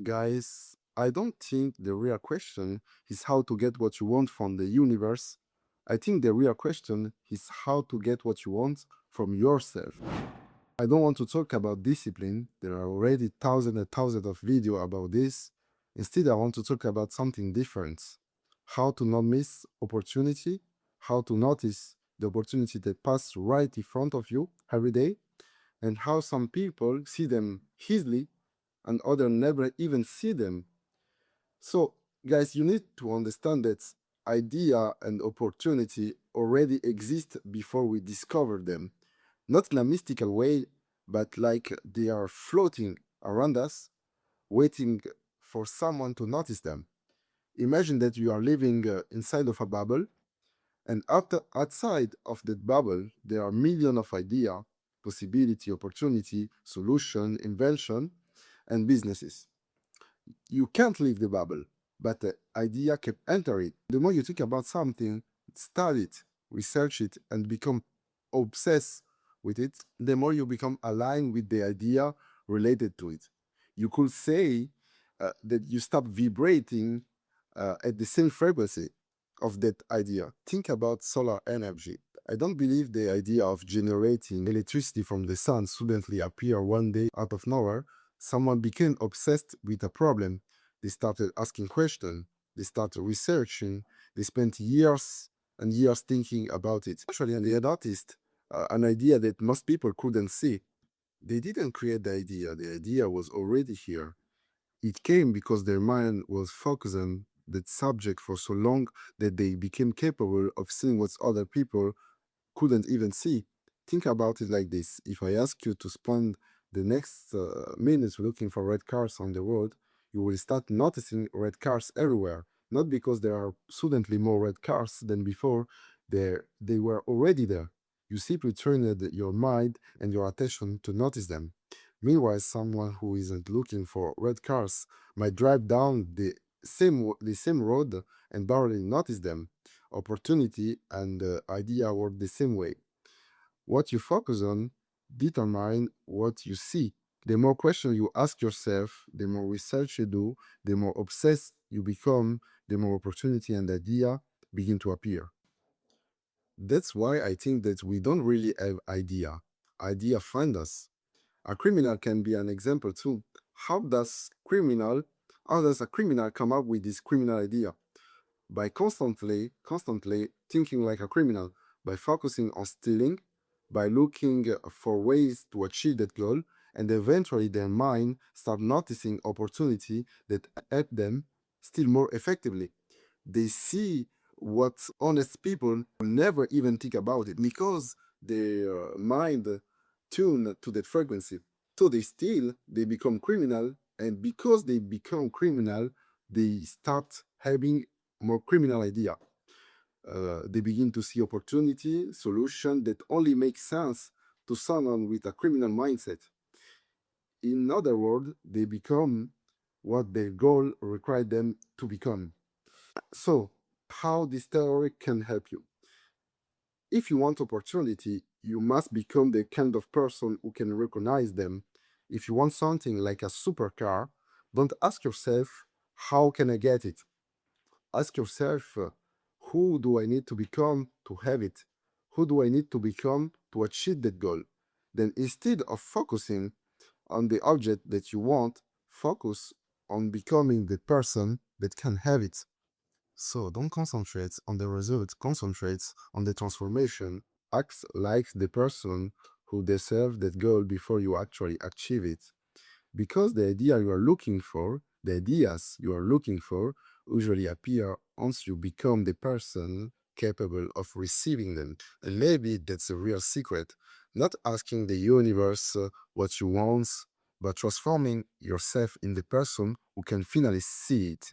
Guys, I don't think the real question is how to get what you want from the universe. I think the real question is how to get what you want from yourself. I don't want to talk about discipline. There are already thousands and thousands of videos about this. Instead, I want to talk about something different. How to not miss opportunity, how to notice the opportunity that pass right in front of you every day, and how some people see them easily and others never even see them. So, guys, you need to understand that idea and opportunity already exist before we discover them. Not in a mystical way, but like they are floating around us, waiting for someone to notice them. Imagine that you are living inside of a bubble, and outside of that bubble, there are millions of ideas, possibility, opportunity, solution, invention, and businesses. You can't leave the bubble, but the idea can enter it. The more you think about something, study it, research it, and become obsessed with it, the more you become aligned with the idea related to it. You could say that you stop vibrating at the same frequency of that idea. Think about solar energy. I don't believe the idea of generating electricity from the sun suddenly appear one day out of nowhere. Someone became obsessed with a problem. They started asking questions. They started researching. They spent years and years thinking about it. Actually, and they noticed an idea that most people couldn't see. They didn't create the idea was already here. It came because their mind was focused on that subject for so long that they became capable of seeing what other people couldn't even see. Think about it like this. If I ask you to spend the next minutes looking for red cars on the road, you will start noticing red cars everywhere. Not because there are suddenly more red cars than before, they were already there. You simply trained your mind and your attention to notice them. Meanwhile, someone who isn't looking for red cars might drive down the same road and barely notice them. Opportunity and idea work the same way. What you focus on determine what you see. The more questions you ask yourself, the more research you do, the more obsessed you become, the more opportunity and idea begin to appear. That's why I think that we don't really have idea. Idea find us. A criminal can be an example too. How does criminal how does a criminal come up with this criminal idea? By constantly thinking like a criminal, by focusing on stealing, by looking for ways to achieve that goal, and eventually their mind start noticing opportunity that help them steal more effectively. They see what honest people will never even think about it because their mind tune to that frequency. So they steal, they become criminal, and because they become criminal, they start having more criminal idea. They begin to see opportunity, solution that only make sense to someone with a criminal mindset. In other words, they become what their goal required them to become. So, how this theory can help you? If you want opportunity, you must become the kind of person who can recognize them. If you want something like a supercar, don't ask yourself, how can I get it? Ask yourself, who do I need to become to have it? Who do I need to become to achieve that goal? Then instead of focusing on the object that you want, focus on becoming the person that can have it. So don't concentrate on the result, concentrate on the transformation. Act like the person who deserves that goal before you actually achieve it. Because the idea you are looking for, the ideas you are looking for, usually appear once you become the person capable of receiving them. And maybe that's a real secret. Not asking the universe what you want, but transforming yourself in the person who can finally see it.